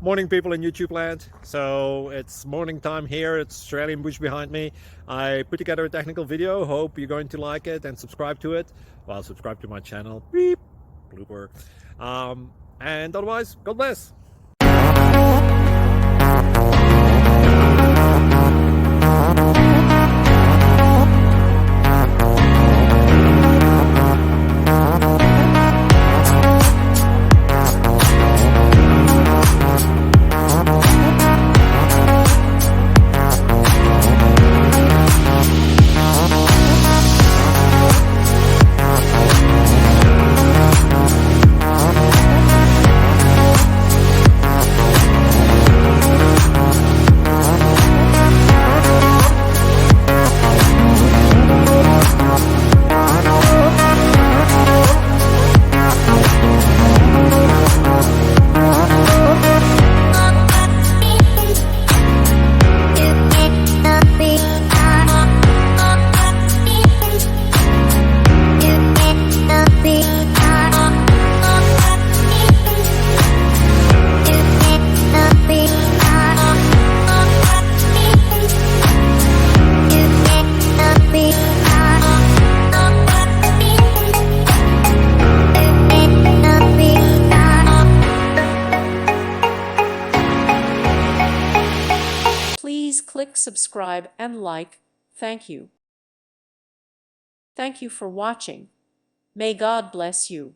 Morning, people in YouTube land. So it's morning time here. It's Australian bush behind me. I put together a technical video. Hope you're going to like it and subscribe to it. Well, subscribe to my channel. Beep. Blooper. And otherwise, God bless. Please click subscribe and like. Thank you. Thank you for watching. May God bless you.